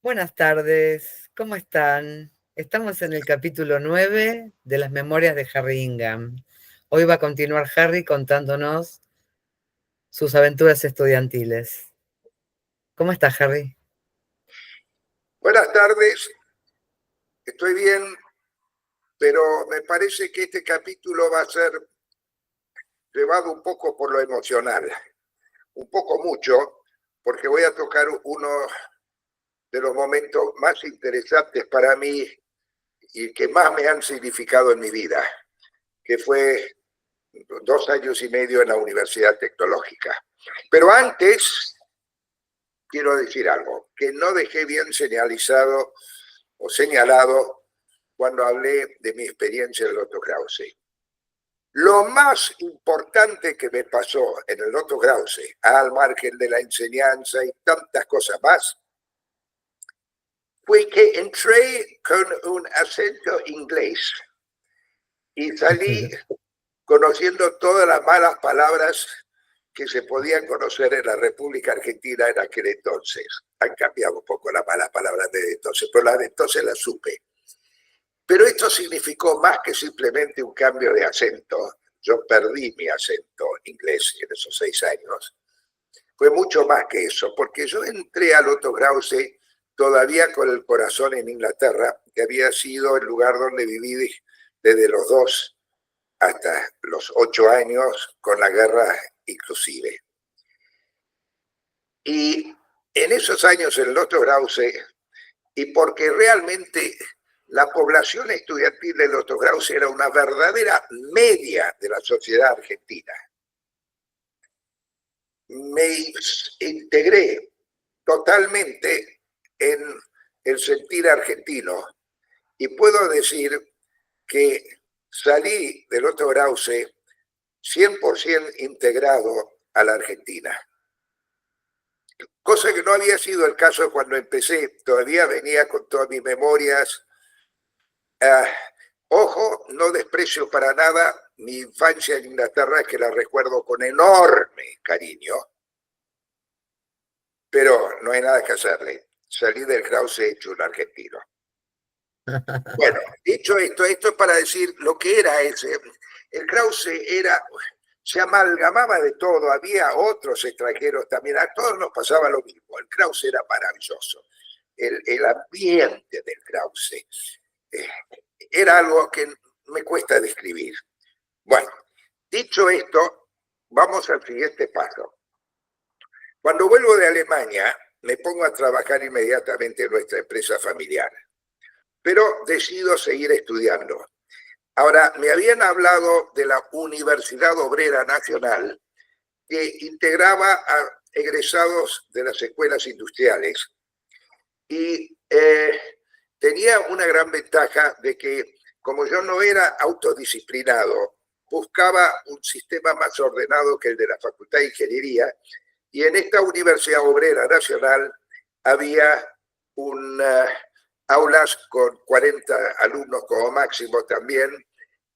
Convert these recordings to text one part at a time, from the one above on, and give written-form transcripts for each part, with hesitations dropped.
Buenas tardes, ¿cómo están? Estamos en el capítulo 9 de las memorias de Harry Ingham. Hoy va a continuar Harry contándonos sus aventuras estudiantiles. ¿Cómo está, Harry? Buenas tardes, estoy bien, pero me parece que este capítulo va a ser llevado un poco por lo emocional, un poco mucho, porque voy a tocar uno de los momentos más interesantes para mí y que más me han significado en mi vida, que fue 2 años y medio en la Universidad Tecnológica. Pero antes, quiero decir algo, que no dejé bien señalizado o señalado cuando hablé de mi experiencia en el Otto Krause. Lo más importante que me pasó en el Otto Krause, al margen de la enseñanza y tantas cosas más, fue que entré con un acento inglés y salí conociendo todas las malas palabras que se podían conocer en la República Argentina en aquel entonces. Han cambiado un poco las malas palabras de entonces, pero las de entonces las supe. Pero esto significó más que simplemente un cambio de acento. Yo perdí mi acento inglés en esos 6 años. Fue mucho más que eso, porque yo entré al Otto Krause todavía con el corazón en Inglaterra, que había sido el lugar donde viví desde los 2 hasta los 8 años, con la guerra inclusive. Y en esos años en el Otto Krause, y porque realmente la población estudiantil del Otto Krause era una verdadera media de la sociedad argentina, me integré totalmente en el sentir argentino y puedo decir que salí del Otto Krause 100% integrado a la Argentina. Cosa que no había sido el caso cuando empecé, todavía venía con todas mis memorias. Ojo, no desprecio para nada mi infancia en Inglaterra, que la recuerdo con enorme cariño, pero no hay nada que hacerle. Salí del Krause hecho un argentino. Bueno, dicho esto es para decir lo que era ese. El Krause se amalgamaba de todo, había otros extranjeros también, a todos nos pasaba lo mismo. El Krause era maravilloso. El ambiente del Krause era algo que me cuesta describir. Bueno, dicho esto, vamos al siguiente paso. Cuando vuelvo de Alemania, me pongo a trabajar inmediatamente en nuestra empresa familiar, pero decido seguir estudiando. Ahora, me habían hablado de la Universidad Obrera Nacional, que integraba a egresados de las escuelas industriales y tenía una gran ventaja de que, como yo no era autodisciplinado, buscaba un sistema más ordenado que el de la Facultad de Ingeniería, y en esta Universidad Obrera Nacional había aulas con 40 alumnos como máximo también,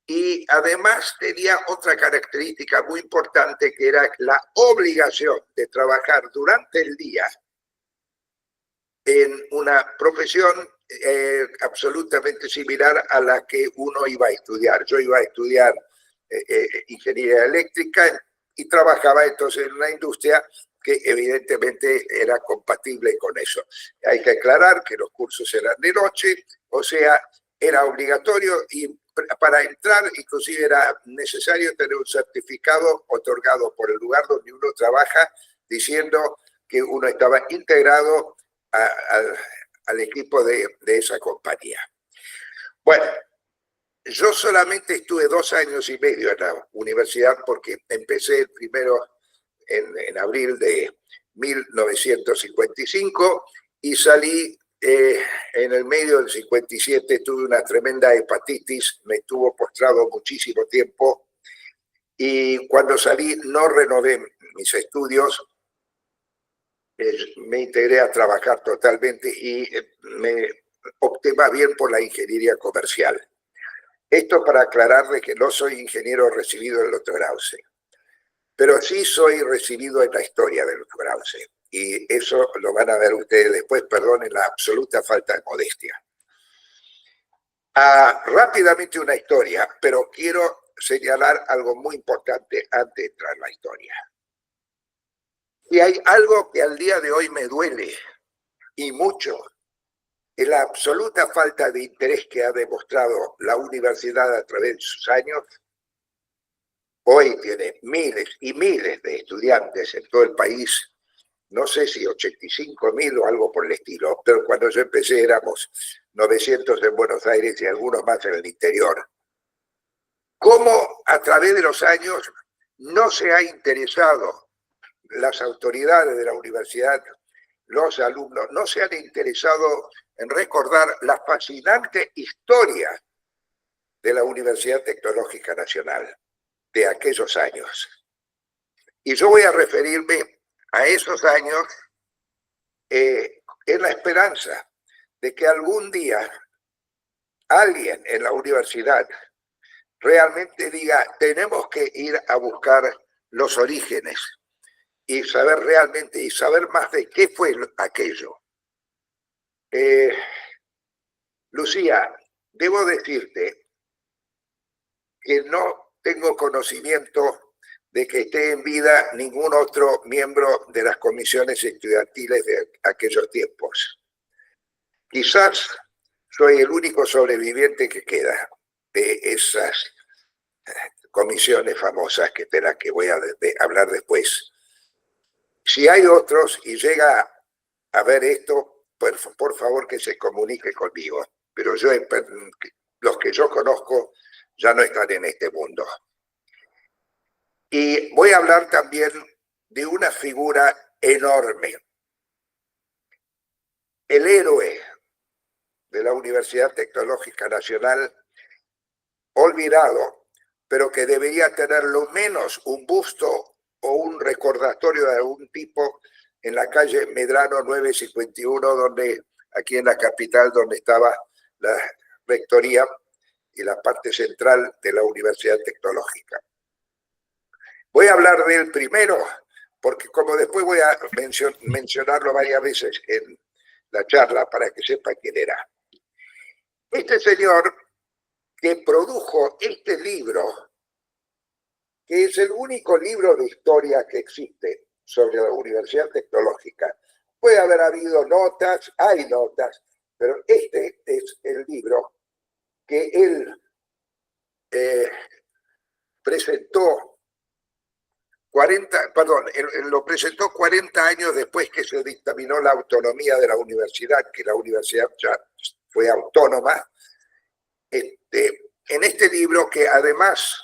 y además tenía otra característica muy importante, que era la obligación de trabajar durante el día en una profesión absolutamente similar a la que uno iba a estudiar. Yo iba a estudiar ingeniería eléctrica y trabajaba entonces en una industria que evidentemente era compatible con eso. Hay que aclarar que los cursos eran de noche, o sea, era obligatorio, y para entrar inclusive era necesario tener un certificado otorgado por el lugar donde uno trabaja diciendo que uno estaba integrado al equipo de esa compañía. Bueno, yo solamente estuve 2 años y medio en la universidad, porque empecé primero en abril de 1955 y salí en el medio del 57. Tuve una tremenda hepatitis, me estuvo postrado muchísimo tiempo, y cuando salí no renové mis estudios. Me integré a trabajar totalmente y me opté más bien por la ingeniería comercial. Esto para aclarar de que no soy ingeniero recibido en el Otto Krause, pero sí soy recibido en la historia del Otto Krause. y eso lo van a ver ustedes después, perdonen la absoluta falta de modestia. Rápidamente una historia, pero quiero señalar algo muy importante antes de entrar en la historia. Y hay algo que al día de hoy me duele, y mucho, es la absoluta falta de interés que ha demostrado la universidad a través de sus años. Hoy tiene miles y miles de estudiantes en todo el país, no sé si 85.000 o algo por el estilo, pero cuando yo empecé éramos 900 en Buenos Aires y algunos más en el interior. ¿Cómo a través de los años no se ha interesado las autoridades de la universidad, los alumnos, no se han interesado en recordar la fascinante historia de la Universidad Tecnológica Nacional de aquellos años? Y yo voy a referirme a esos años en la esperanza de que algún día alguien en la universidad realmente diga, tenemos que ir a buscar los orígenes y saber realmente, y saber más de qué fue aquello. Lucía, debo decirte que no tengo conocimiento de que esté en vida ningún otro miembro de las comisiones estudiantiles de aquellos tiempos. Quizás soy el único sobreviviente que queda de esas comisiones famosas de las que voy a hablar después. Si hay otros y llega a ver esto, por favor que se comunique conmigo. Pero los que yo conozco ya no están en este mundo. Y voy a hablar también de una figura enorme. El héroe de la Universidad Tecnológica Nacional, olvidado, pero que debería tener lo menos un busto o un recordatorio de algún tipo en la calle Medrano 951, donde, aquí en la capital, donde estaba la rectoría y la parte central de la Universidad Tecnológica. Voy a hablar de él primero, porque como después voy a mencionarlo varias veces en la charla para que sepa quién era. Este señor que produjo este libro, que es el único libro de historia que existe sobre la Universidad Tecnológica. Puede haber habido notas, hay notas, pero este es el libro que él presentó lo presentó 40 años después que se dictaminó la autonomía de la universidad, que la universidad ya fue autónoma. En este libro, que además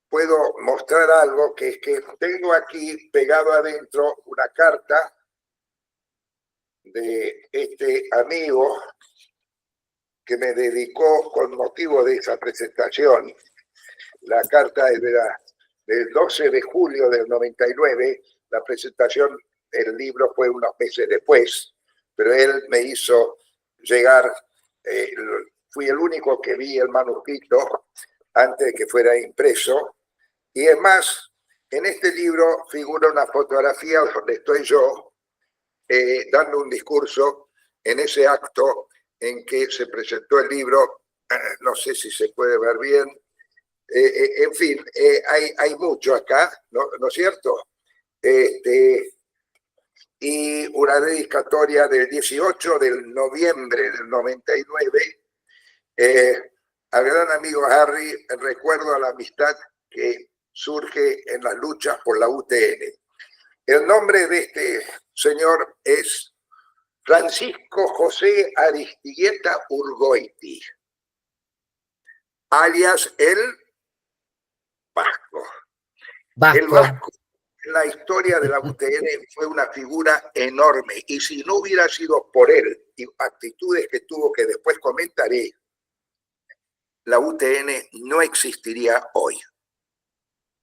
puedo mostrar algo, que es que tengo aquí pegado adentro una carta de este amigo que me dedicó con motivo de esa presentación. La carta es del 12 de julio del 99, la presentación del libro fue unos meses después, pero él me hizo llegar, fui el único que vi el manuscrito antes de que fuera impreso, y es más, en este libro figura una fotografía donde estoy yo dando un discurso en ese acto en que se presentó el libro. No sé si se puede ver bien. En fin, hay mucho acá, ¿no es cierto? Y una dedicatoria del 18 de noviembre del 99 al gran amigo Harry, en recuerdo a la amistad que surge en las luchas por la UTN. El nombre de este señor es Francisco José Aristigueta Urgoiti, alias el Vasco. El Vasco en la historia de la UTN fue una figura enorme, y si no hubiera sido por él y actitudes que tuvo que después comentaré, la UTN no existiría hoy.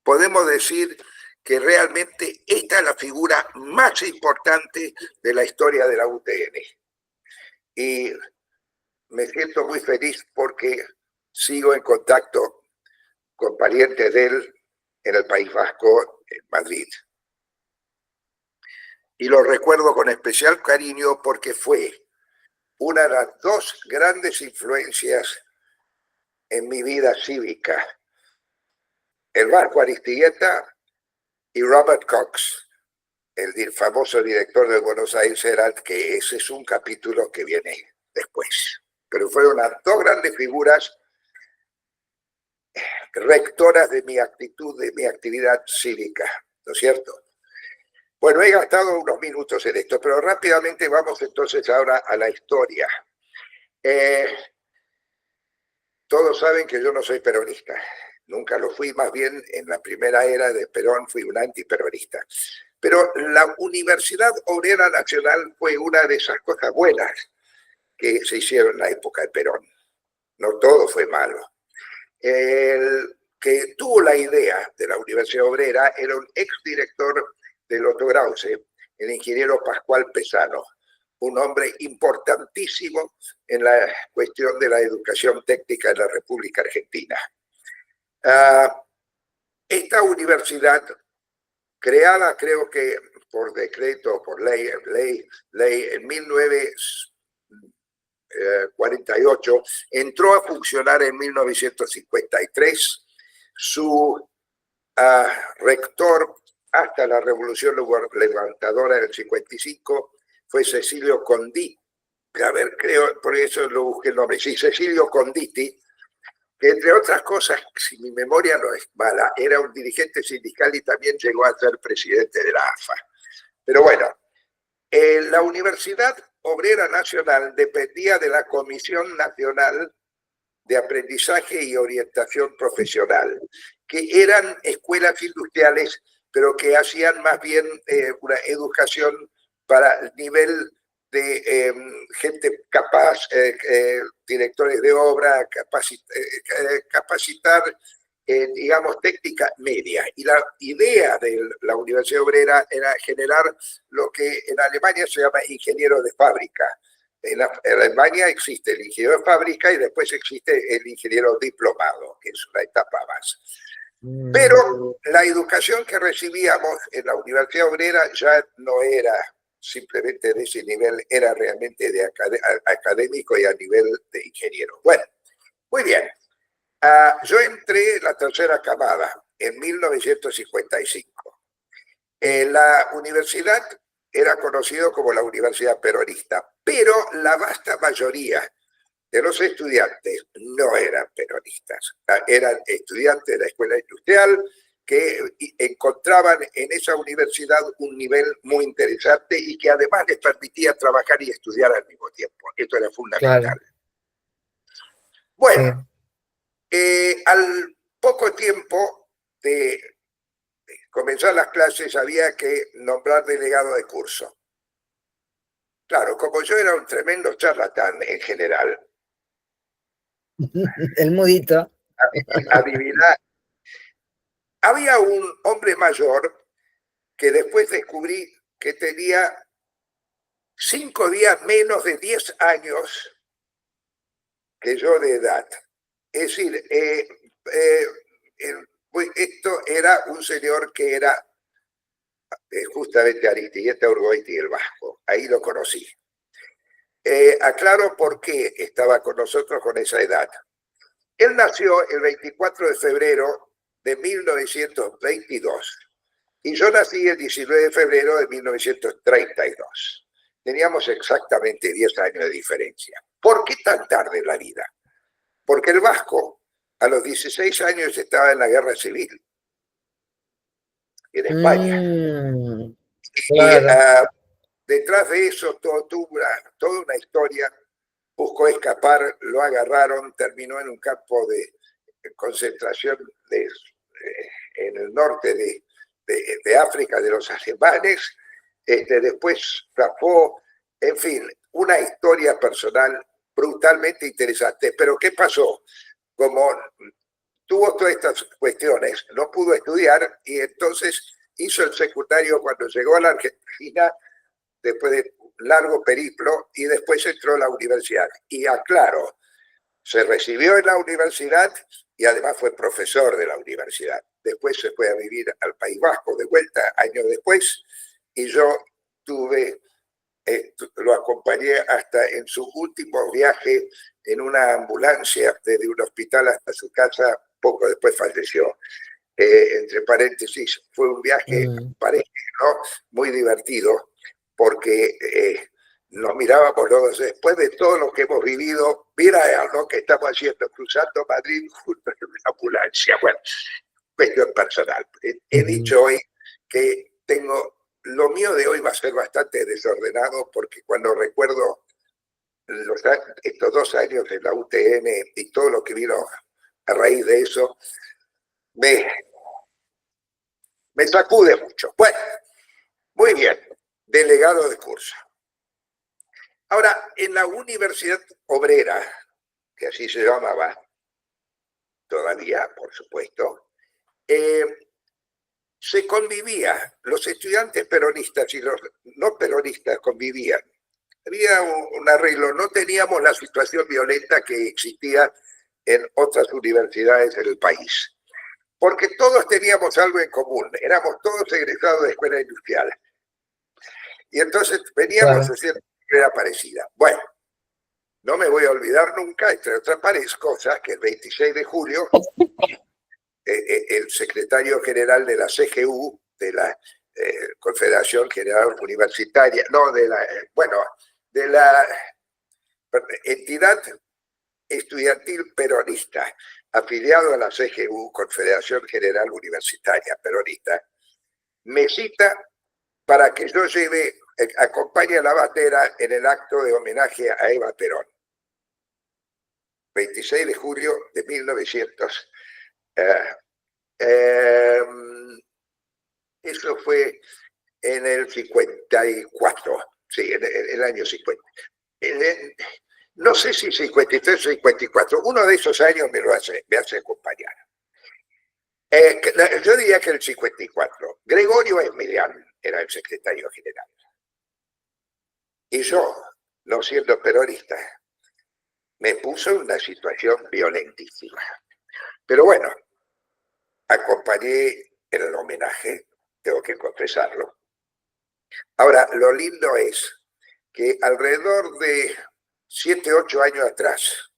Podemos decir que realmente esta es la figura más importante de la historia de la UTN. Y me siento muy feliz porque sigo en contacto con parientes de él en el País Vasco, en Madrid. y lo recuerdo con especial cariño porque fue una de las dos grandes influencias en mi vida cívica. El Vasco Aristigueta y Robert Cox, el famoso director del Buenos Aires Herald, que ese es un capítulo que viene después. Pero fueron las dos grandes figuras rectoras de mi actitud, de mi actividad cívica, ¿no es cierto? Bueno, he gastado unos minutos en esto, pero rápidamente vamos entonces ahora a la historia. Todos saben que yo no soy peronista. Nunca lo fui, más bien en la primera era de Perón fui un antiperonista. Pero la Universidad Obrera Nacional fue una de esas cosas buenas que se hicieron en la época de Perón. No todo fue malo. El que tuvo la idea de la Universidad Obrera era un exdirector del Otto Grause, el ingeniero Pascual Pesano, un hombre importantísimo en la cuestión de la educación técnica en la República Argentina. Esta universidad, creada creo que por decreto, por ley en 1948, entró a funcionar en 1953. Su rector hasta la Revolución Levantadora del 55 fue Cecilio Conditi. A ver, creo, por eso lo busqué el nombre. Sí, Cecilio Conditi, que entre otras cosas, si mi memoria no es mala, era un dirigente sindical y también llegó a ser presidente de la AFA. Pero bueno, la Universidad Obrera Nacional dependía de la Comisión Nacional de Aprendizaje y Orientación Profesional, que eran escuelas industriales, pero que hacían más bien una educación para el nivel de gente capaz, directores de obra, capacitar, digamos, técnica media. Y la idea de la Universidad Obrera era generar lo que en Alemania se llama ingeniero de fábrica. En Alemania existe el ingeniero de fábrica y después existe el ingeniero diplomado, que es una etapa más. Pero la educación que recibíamos en la Universidad Obrera ya no era simplemente de ese nivel, era realmente de académico y a nivel de ingeniero. Bueno, muy bien. Yo entré en la tercera camada en 1955. La universidad era conocido como la Universidad Peronista, pero la vasta mayoría de los estudiantes no eran peronistas, eran estudiantes de la escuela industrial que encontraban en esa universidad un nivel muy interesante y que además les permitía trabajar y estudiar al mismo tiempo. Esto era fundamental. Claro. Bueno, al poco tiempo de comenzar las clases había que nombrar delegado de curso. Claro, como yo era un tremendo charlatán en general, el mudito. adivinar. Había un hombre mayor que después descubrí que tenía 5 días menos de 10 años que yo de edad. Es decir, esto era un señor que era justamente Aristigueta Urgoiti, el Vasco. Ahí lo conocí. Aclaro por qué estaba con nosotros con esa edad. Él nació el 24 de febrero de 1922 y yo nací el 19 de febrero de 1932. Teníamos exactamente 10 años de diferencia. ¿Por qué tan tarde en la vida? Porque el Vasco a los 16 años estaba en la guerra civil en España. Claro. Y detrás de eso toda una historia. Buscó escapar, lo agarraron, terminó en un campo de concentración en el norte de África, de los alemanes. Después zafó, en fin, una historia personal brutalmente interesante. Pero ¿qué pasó? Como tuvo todas estas cuestiones, no pudo estudiar y entonces hizo el secundario cuando llegó a la Argentina, después de largo periplo, y después entró a la universidad. Y aclaro, se recibió en la universidad y además fue profesor de la universidad. Después se fue a vivir al País Vasco de vuelta, años después, y yo lo acompañé hasta en su último viaje en una ambulancia desde un hospital hasta su casa, poco después falleció. Entre paréntesis, fue un viaje, parece, ¿no?, muy divertido, porque nos mirábamos los dos, después de todo lo que hemos vivido, mira lo que estamos haciendo, cruzando Madrid juntos en una ambulancia. Bueno, cuestión personal. He dicho hoy que lo mío de hoy va a ser bastante desordenado, porque cuando recuerdo estos 2 años de la UTN y todo lo que vino a raíz de eso, me sacude mucho. Bueno, muy bien, delegado de curso. Ahora, en la Universidad Obrera, que así se llamaba, todavía, por supuesto, se convivía, los estudiantes peronistas y los no peronistas convivían. Había un arreglo, no teníamos la situación violenta que existía en otras universidades del país, porque todos teníamos algo en común, éramos todos egresados de escuela industrial. Y entonces veníamos haciendo una manera parecida. Bueno, no me voy a olvidar nunca, entre otras cosas, que el 26 de julio, el secretario general de la CGU, de la Confederación General Universitaria, no, de la entidad estudiantil peronista, afiliado a la CGU, Confederación General Universitaria Peronista, me cita para que yo acompañe a la bandera en el acto de homenaje a Eva Perón. 26 de julio de 1900. Eso fue en el 54, sí, en el año 50. No sé si 53 o 54, uno de esos años me hace acompañar. Yo diría que el 54. Gregorio Emilián era el secretario general. Y yo, no siendo peronista, me puso en una situación violentísima. Pero bueno, acompañé en el homenaje, tengo que confesarlo. Ahora, lo lindo es que alrededor de 7, 8 años atrás,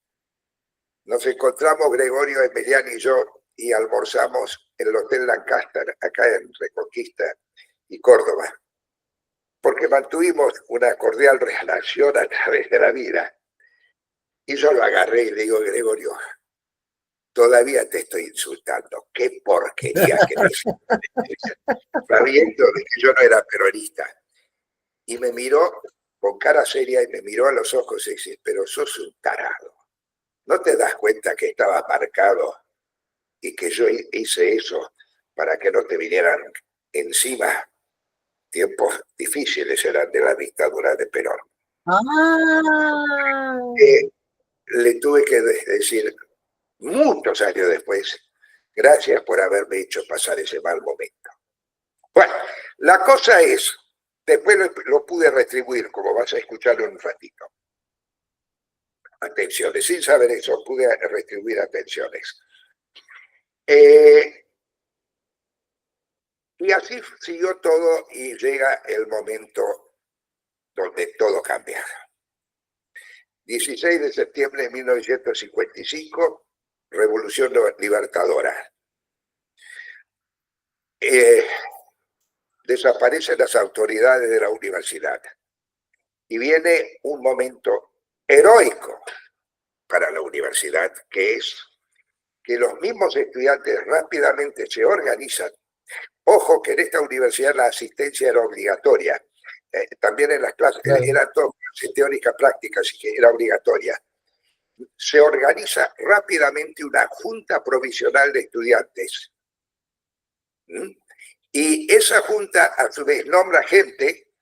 nos encontramos Gregorio Emilián y yo y almorzamos en el Hotel Lancaster, acá en Reconquista y Córdoba, porque mantuvimos una cordial relación a través de la vida. Y yo lo agarré y le digo: Gregorio, todavía te estoy insultando, qué porquería que me hiciste, sabiendo de que yo no era peronista. Y me miró con cara seria y me miró a los ojos y dice: pero sos un tarado, ¿no te das cuenta que estaba marcado y que yo hice eso para que no te vinieran encima? Tiempos difíciles eran de la dictadura de Perón. Le tuve que decir muchos años después: gracias por haberme hecho pasar ese mal momento. Bueno, la cosa es, después lo pude retribuir, como vas a escuchar en un ratito. Atenciones, sin saber eso, pude retribuir atenciones. Y así siguió todo y llega el momento donde todo cambia. 16 de septiembre de 1955, Revolución Libertadora. Desaparecen las autoridades de la universidad y viene un momento heroico para la universidad, que es que los mismos estudiantes rápidamente se organizan. Ojo que en esta universidad la asistencia era obligatoria, también en las clases, eran todas clases teóricas prácticas, así que era obligatoria. Se organiza rápidamente una junta provisional de estudiantes. Y esa junta, a su vez, nombra gente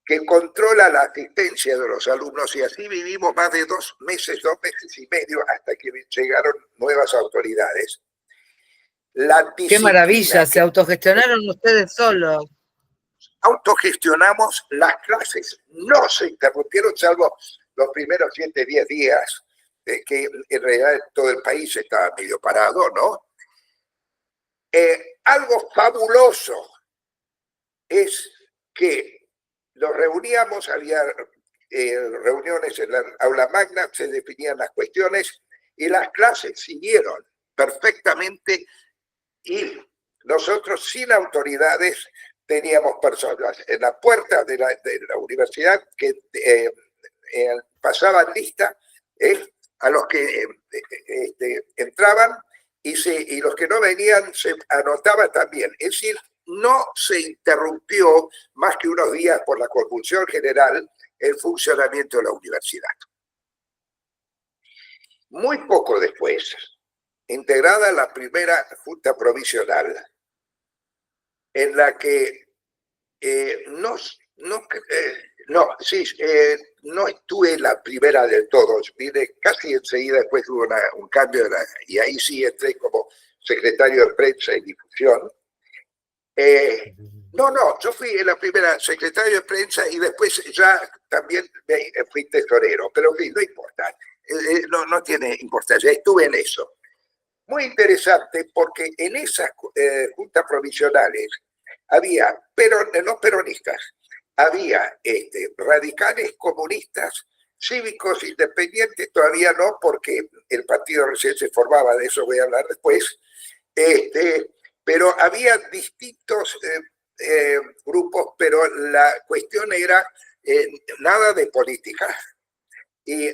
que controla la asistencia de los alumnos, y así vivimos más de 2 meses, 2 meses y medio, hasta que llegaron nuevas autoridades. ¡Qué maravilla! Se autogestionaron ustedes solos. Autogestionamos las clases, no se interrumpieron salvo los primeros 7, 10 días, que en realidad todo el país estaba medio parado, ¿no? Algo fabuloso es que nos reuníamos, había reuniones en la aula magna, se definían las cuestiones y las clases siguieron perfectamente y nosotros sin autoridades teníamos personas en la puerta de la universidad que pasaban lista a los que entraban y los que no venían se anotaban también. Es decir, no se interrumpió más que unos días por la convulsión general el funcionamiento de la universidad. Muy poco después, integrada la primera junta provisional, en la que no estuve la primera del todo, vine casi enseguida, después hubo un cambio, y ahí sí entré como secretario de prensa y difusión. Yo fui en la primera secretario de prensa y después ya también fui tesorero, pero en fin, no importa, no tiene importancia, estuve en eso. Muy interesante porque en esas juntas provisionales había los peronistas, había radicales, comunistas, cívicos, independientes, todavía no, porque el partido recién se formaba, de eso voy a hablar después, pero había distintos grupos, pero la cuestión era nada de política y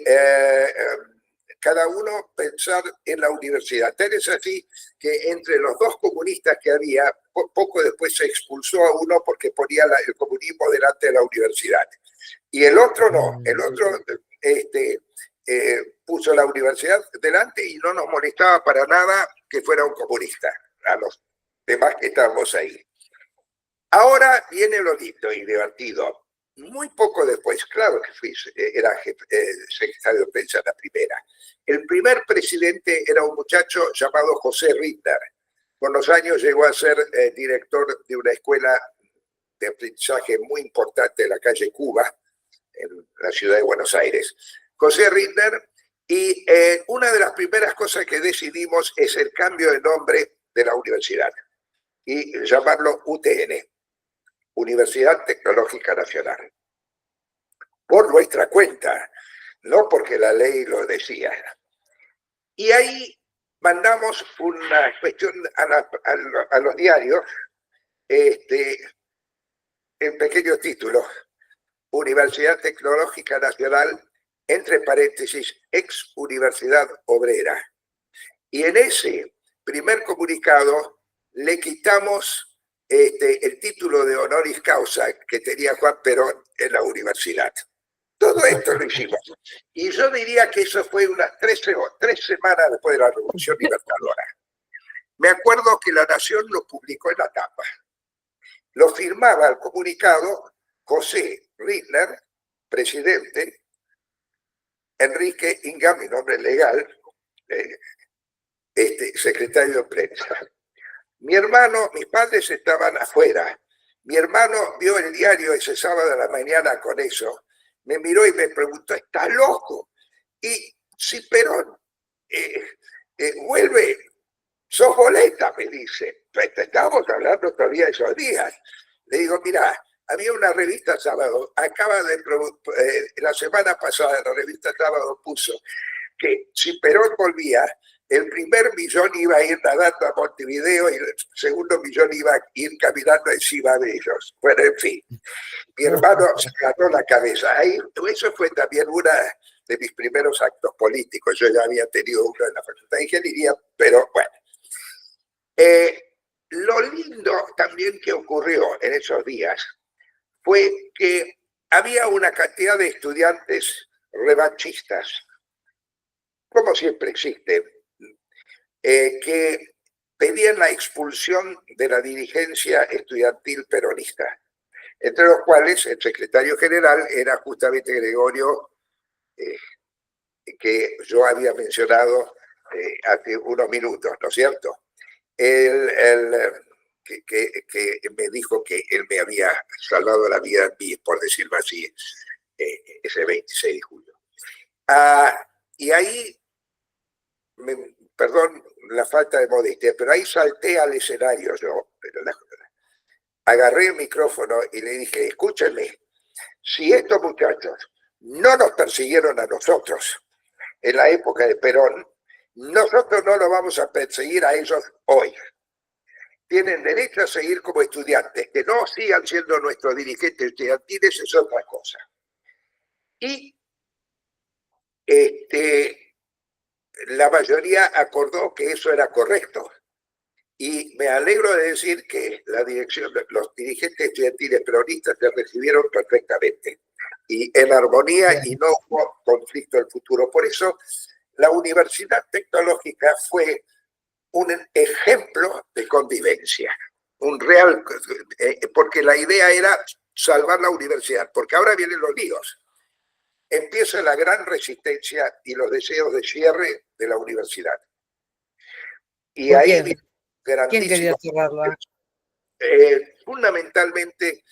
cada uno pensar en la universidad. Tal es así que entre los dos comunistas que había, poco después se expulsó a uno porque ponía el comunismo delante de la universidad. Y el otro no, el otro puso la universidad delante y no nos molestaba para nada que fuera un comunista, a los demás que estábamos ahí. Ahora viene lo lindo y divertido. Muy poco después, claro que era secretario de prensa la primera. El primer presidente era un muchacho llamado José Ritter. Con los años llegó a ser director de una escuela de aprendizaje muy importante en la calle Cuba, en la ciudad de Buenos Aires. José Ritter, y una de las primeras cosas que decidimos es el cambio de nombre de la universidad y llamarlo UTN. Universidad Tecnológica Nacional, por nuestra cuenta, no porque la ley lo decía. Y ahí mandamos una cuestión a los diarios, en pequeño título, Universidad Tecnológica Nacional, entre paréntesis, ex Universidad Obrera. Y en ese primer comunicado le quitamos el título de honoris causa que tenía Juan Perón en la universidad. Todo esto lo hicimos. Y yo diría que eso fue unas 3 semanas después de la Revolución Libertadora. Me acuerdo que La Nación lo publicó en la tapa. Lo firmaba el comunicado José Ritter, presidente, Enrique Inga, mi nombre legal, secretario de prensa. Mi hermano, mis padres estaban afuera. Mi hermano vio el diario ese sábado a la mañana con eso. Me miró y me preguntó, ¿estás loco? Y si Perón vuelve, sos boleta, me dice. Estábamos hablando todavía de esos días. Le digo, mira, había una revista Sábado, la semana pasada la revista Sábado puso que si Perón volvía, el primer millón iba a ir nadando a Montevideo y el segundo millón iba a ir caminando encima de ellos. Bueno, en fin, mi hermano se ganó la cabeza. Eso fue también uno de mis primeros actos políticos. Yo ya había tenido uno en la Facultad de Ingeniería, pero bueno. Lo lindo también que ocurrió en esos días fue que había una cantidad de estudiantes revanchistas, como siempre existen, que pedían la expulsión de la dirigencia estudiantil peronista, entre los cuales el secretario general era justamente Gregorio, que yo había mencionado hace unos minutos, ¿no es cierto? Que me dijo que él me había salvado la vida a mí, por decirlo así, ese 26 de julio. Y ahí, perdón la falta de modestia, pero ahí salté al escenario yo. Agarré el micrófono y le dije, escúchenme, si estos muchachos no nos persiguieron a nosotros en la época de Perón, nosotros no los vamos a perseguir a ellos hoy. Tienen derecho a seguir como estudiantes, que no sigan siendo nuestros dirigentes estudiantiles, es otra cosa. Y la mayoría acordó que eso era correcto. Y me alegro de decir que la dirección, los dirigentes estudiantiles peronistas se recibieron perfectamente y en armonía y no hubo conflicto en el futuro. Por eso la Universidad Tecnológica fue un ejemplo de convivencia, un real, porque la idea era salvar la universidad, porque ahora vienen los líos. Empieza la gran resistencia y los deseos de cierre de la universidad. Y ahí viene ¿Quién quería cerrarla? Fundamentalmente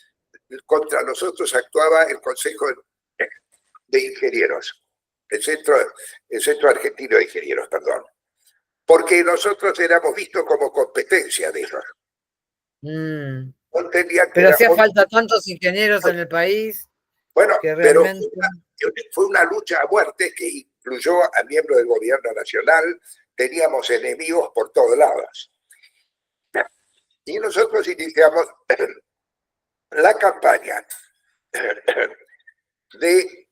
contra nosotros actuaba el Consejo de Ingenieros, el Centro Argentino de Ingenieros, perdón, porque nosotros éramos vistos como competencia de ellos. Pero hacía falta tantos ingenieros en el país. Bueno, que realmente... pero fue una lucha a muerte que incluyó a miembros del gobierno nacional. Teníamos enemigos por todos lados. Y nosotros iniciamos la campaña de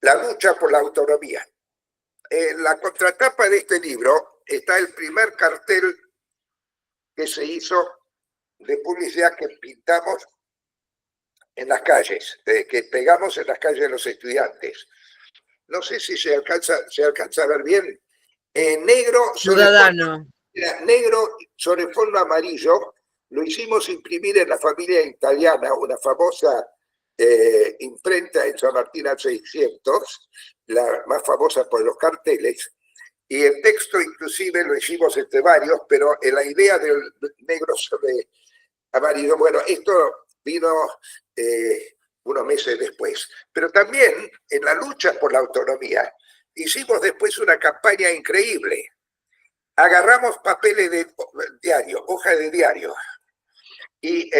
la lucha por la autonomía. En la contratapa de este libro está el primer cartel que se hizo de publicidad que pintamos en las calles, que pegamos en las calles de los estudiantes. No sé si se alcanza a ver bien. Negro Ciudadano. Negro sobre fondo amarillo. Lo hicimos imprimir en la familia italiana, una famosa imprenta en San Martín al 600, la más famosa por los carteles. Y el texto inclusive lo hicimos entre varios, pero en la idea del negro sobre amarillo, bueno, esto vino unos meses después. Pero también en la lucha por la autonomía hicimos después una campaña increíble. Agarramos papeles de diario, hojas de diario, y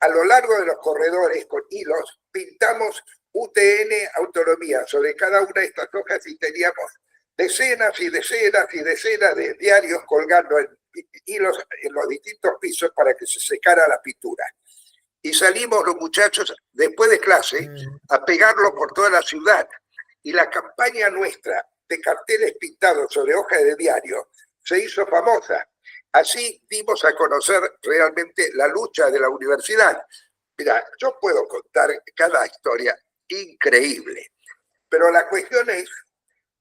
a lo largo de los corredores con hilos pintamos UTN autonomía sobre cada una de estas hojas y teníamos decenas y decenas y decenas de diarios colgando en hilos en los distintos pisos para que se secara la pintura. Y salimos los muchachos después de clase a pegarlo por toda la ciudad. Y la campaña nuestra de carteles pintados sobre hojas de diario se hizo famosa. Así dimos a conocer realmente la lucha de la universidad. Mira, yo puedo contar cada historia increíble, pero la cuestión es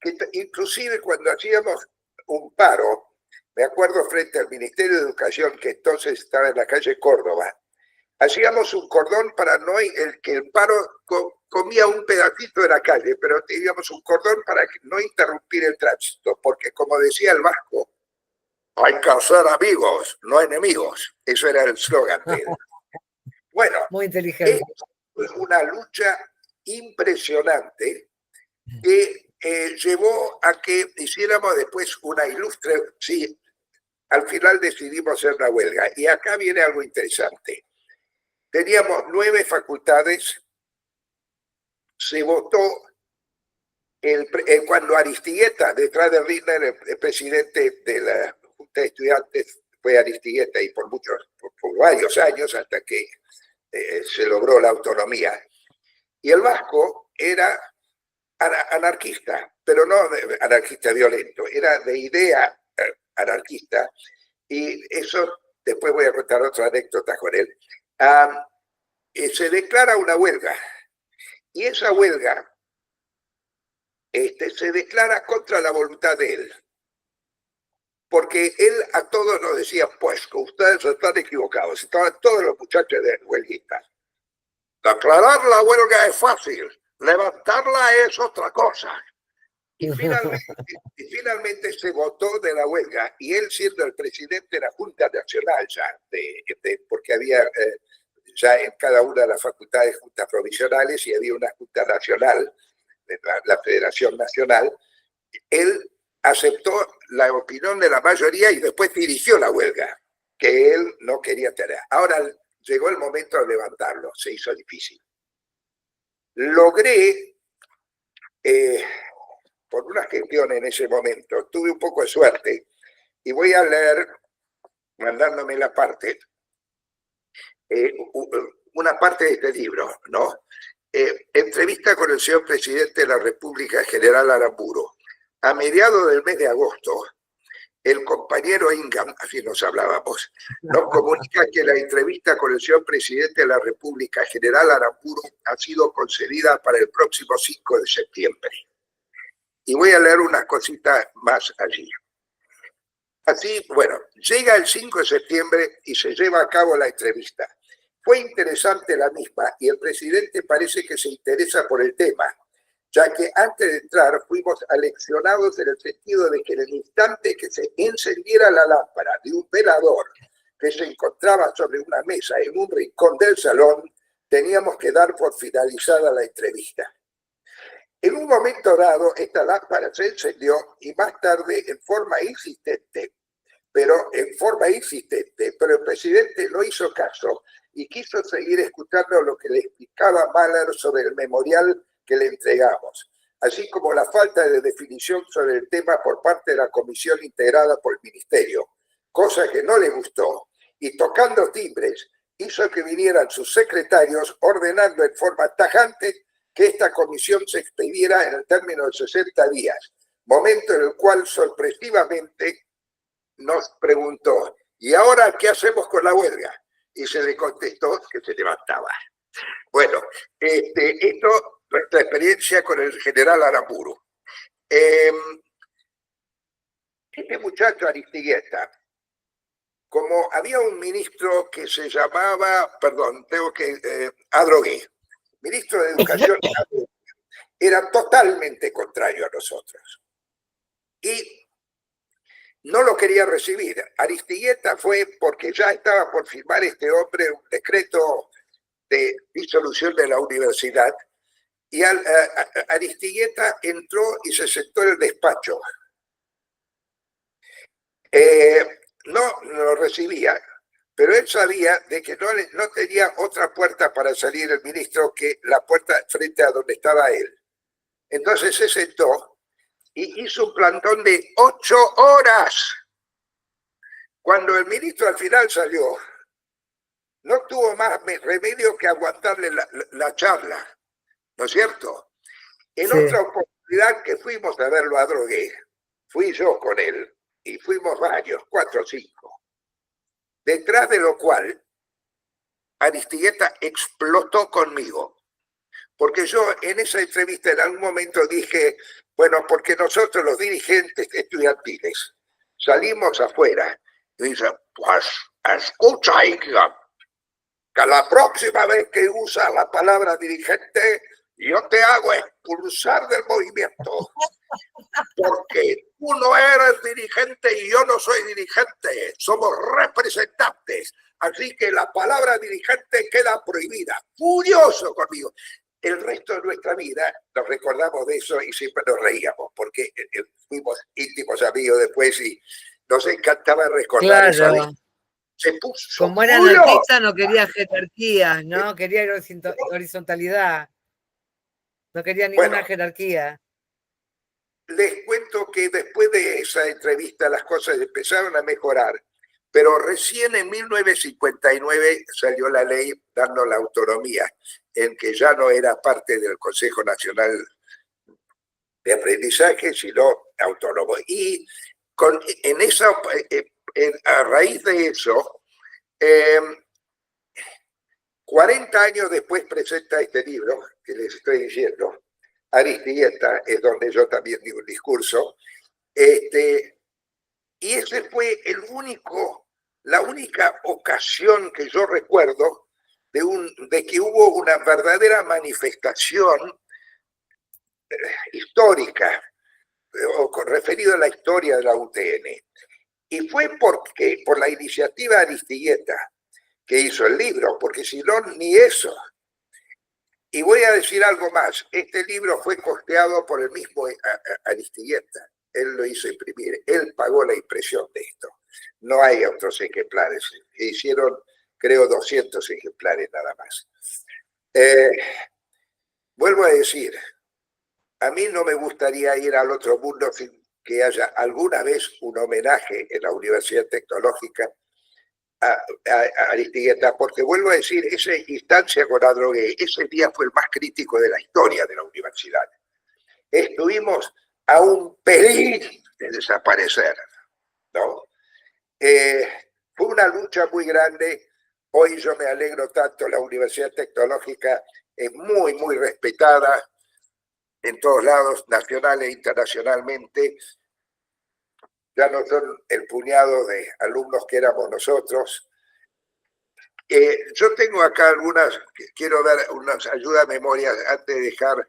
que inclusive cuando hacíamos un paro, me acuerdo frente al Ministerio de Educación, que entonces estaba en la calle Córdoba, hacíamos un cordón para que el paro comía un pedacito de la calle, pero teníamos un cordón para no interrumpir el tránsito, porque como decía el vasco, hay que hacer amigos, no enemigos. Eso era el eslogan de él. Bueno, muy inteligente. Es una lucha impresionante que llevó a que hiciéramos después una ilustre... Sí, al final decidimos hacer la huelga. Y acá viene algo interesante. Teníamos 9 facultades. Se votó cuando Aristigueta, detrás de Ritner, el presidente de la Junta de Estudiantes, fue Aristigueta y por varios años hasta que se logró la autonomía. Y el vasco era anarquista, pero no anarquista violento, era de idea anarquista. Y eso, después voy a contar otra anécdota con él. Se declara una huelga. Y esa huelga se declara contra la voluntad de él. Porque él a todos nos decía, pues que ustedes están equivocados. Estaban todos los muchachos de huelguistas. Declarar la huelga es fácil, levantarla es otra cosa. Y finalmente se votó de la huelga, y él, siendo el presidente de la Junta Nacional ya, porque había ya en cada una de las facultades juntas provisionales y había una Junta Nacional, la Federación Nacional, él aceptó la opinión de la mayoría y después dirigió la huelga, que él no quería tener. Ahora llegó el momento de levantarlo, se hizo difícil. logré, por una gestión en ese momento, tuve un poco de suerte, y voy a leer, mandándome la parte, una parte de este libro, ¿no? Entrevista con el señor presidente de la República, general Aramburu. A mediados del mes de agosto, el compañero Ingham, así nos hablábamos, nos comunica que la entrevista con el señor presidente de la República, general Aramburu, ha sido concedida para el próximo 5 de septiembre. Y voy a leer unas cositas más allí. Así, bueno, llega el 5 de septiembre y se lleva a cabo la entrevista. Fue interesante la misma y el presidente parece que se interesa por el tema, ya que antes de entrar fuimos aleccionados en el sentido de que en el instante que se encendiera la lámpara de un velador que se encontraba sobre una mesa en un rincón del salón, teníamos que dar por finalizada la entrevista. En un momento dado, esta lámpara se encendió y más tarde, en forma insistente, pero el presidente no hizo caso y quiso seguir escuchando lo que le explicaba Mahler sobre el memorial que le entregamos, así como la falta de definición sobre el tema por parte de la comisión integrada por el ministerio, cosa que no le gustó, y tocando timbres, hizo que vinieran sus secretarios ordenando en forma tajante que esta comisión se expediera en el término de 60 días, momento en el cual sorpresivamente nos preguntó, ¿y ahora qué hacemos con la huelga? Y se le contestó que se levantaba. Bueno, esto, nuestra experiencia con el general Aramburu. Este muchacho Aristigueta, como había un ministro que se llamaba, Adrogué, ministro de Educación, era totalmente contrario a nosotros. Y no lo quería recibir. Aristigueta fue porque ya estaba por firmar este hombre un decreto de disolución de la universidad y Aristigueta entró y se sentó en el despacho. No lo recibía, pero él sabía de que no tenía otra puerta para salir el ministro que la puerta frente a donde estaba él. Entonces se sentó y hizo un plantón de 8 horas. Cuando el ministro al final salió, no tuvo más remedio que aguantarle la charla, ¿no es cierto? En otra oportunidad que fuimos a verlo a Adrogué, fui yo con él, y fuimos varios, 4 o 5, detrás de lo cual Aristigueta explotó conmigo, porque yo en esa entrevista en algún momento dije, bueno, porque nosotros los dirigentes estudiantiles salimos afuera y dicen, pues escucha, Ingham, que la próxima vez que usa la palabra dirigente, yo te hago expulsar del movimiento, porque tú no eres dirigente y yo no soy dirigente, somos representantes, así que la palabra dirigente queda prohibida. Furioso conmigo. El resto de nuestra vida nos recordamos de eso y siempre nos reíamos, porque fuimos íntimos amigos después y nos encantaba recordar eso. Se puso como era anarquista no quería jerarquías, ¿no? Quería horizontalidad. No quería ninguna jerarquía. Les cuento que después de esa entrevista las cosas empezaron a mejorar, pero recién en 1959 salió la ley dando la autonomía, en que ya no era parte del Consejo Nacional de Aprendizaje, sino autónomo. Y a raíz de eso, 40 años después presenta este libro que les estoy diciendo, Aristigueta, es donde yo también digo un discurso, y ese fue la única ocasión que yo recuerdo de que hubo una verdadera manifestación histórica, referido a la historia de la UTN. Y fue por la iniciativa Aristigueta que hizo el libro, porque si no, ni eso. Y voy a decir algo más, este libro fue costeado por el mismo Aristigueta, él lo hizo imprimir, él pagó la impresión de esto. No hay otros ejemplares, hicieron creo 200 ejemplares nada más. vuelvo a decir, a mí no me gustaría ir al otro mundo sin que haya alguna vez un homenaje en la Universidad Tecnológica a Aristigueta, porque vuelvo a decir, esa instancia con Adrogué, ese día fue el más crítico de la historia de la universidad. Estuvimos a un pelín de desaparecer, ¿no? Fue una lucha muy grande. Hoy yo me alegro tanto, la Universidad Tecnológica es muy, muy respetada en todos lados, nacional e internacionalmente. Ya no son el puñado de alumnos que éramos nosotros. Yo tengo acá algunas, quiero dar unas ayudas a memoria antes de dejar.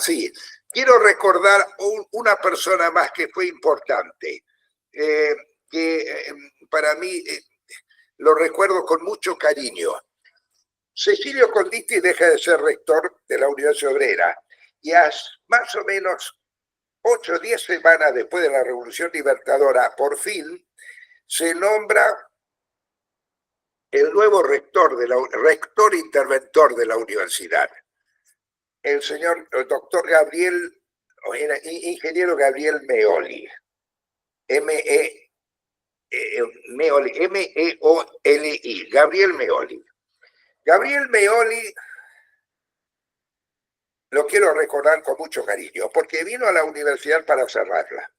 Sí, quiero recordar una persona más que fue importante, que para mí lo recuerdo con mucho cariño. Cecilio Conditti deja de ser rector de la Universidad Obrera y más o menos 8 o 10 semanas después de la Revolución Libertadora, por fin se nombra el nuevo rector interventor de la universidad, el doctor Gabriel, ingeniero Gabriel Meoli, M-E-O-L-I, Gabriel Meoli. Gabriel Meoli lo quiero recordar con mucho cariño, porque vino a la universidad para cerrarla.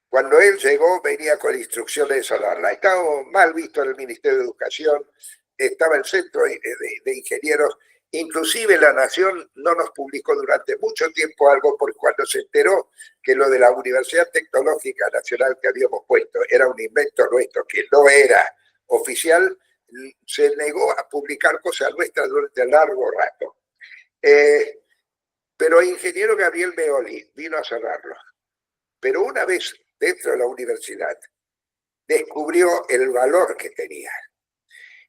Cuando él llegó, venía con instrucciones de cerrarla. Estaba mal visto en el Ministerio de Educación, estaba el Centro de Ingenieros. Inclusive La Nación no nos publicó durante mucho tiempo algo, porque cuando se enteró que lo de la Universidad Tecnológica Nacional que habíamos puesto era un invento nuestro, que no era oficial, se negó a publicar cosas nuestras durante largo rato. Pero el ingeniero Gabriel Meoli vino a cerrarlo. Pero una vez dentro de la universidad, descubrió el valor que tenía.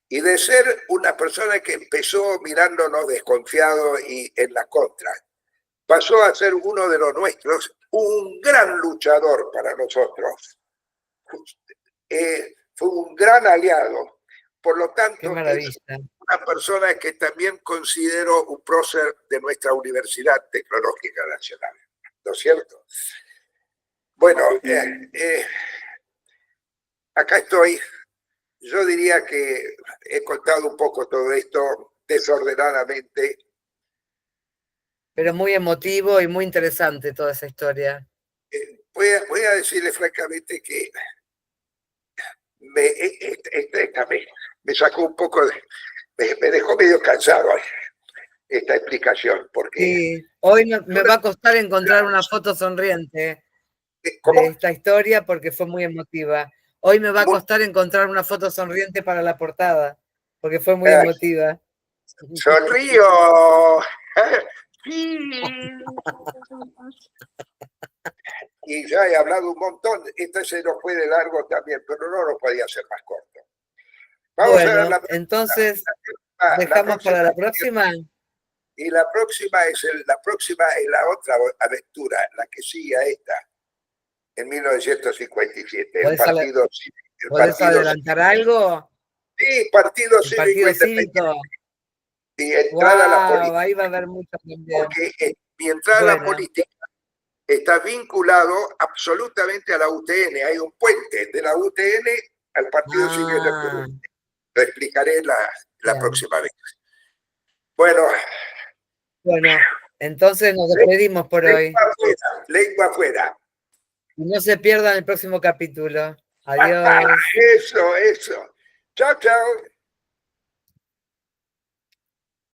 Y de ser una persona que empezó mirándonos desconfiado y en la contra, pasó a ser uno de los nuestros, un gran luchador para nosotros. Fue un gran aliado. Por lo tanto, es una persona que también considero un prócer de nuestra Universidad Tecnológica Nacional. ¿No es cierto? Bueno, acá estoy. Yo diría que he contado un poco todo esto desordenadamente. Pero muy emotivo y muy interesante toda esa historia. Voy a decirle francamente que me sacó un poco me dejó medio cansado esta explicación. Porque sí, hoy me va a costar encontrar una foto sonriente ¿cómo? de esta historia porque fue muy emotiva. Hoy me va a costar encontrar una foto sonriente para la portada porque fue muy emotiva. Sonrío. Sí. Y ya he hablado un montón. Este se nos fue de largo también, pero no lo podía hacer más corto. Vamos a ver entonces, dejamos para la próxima. Y la próxima es la otra aventura, la que sigue a esta, en 1957. ¿Podés adelantar algo? Sí, Partido Cívico. Y entrada a la política. Ahí va a haber mucho también. Porque mi entrada a la política está vinculado absolutamente a la UTN. Hay un puente de la UTN al Partido Cívico del Perú. Lo explicaré la próxima vez. Bueno, entonces nos despedimos por hoy. Lengua afuera. Y no se pierdan el próximo capítulo. Adiós. Eso. Chao, chao.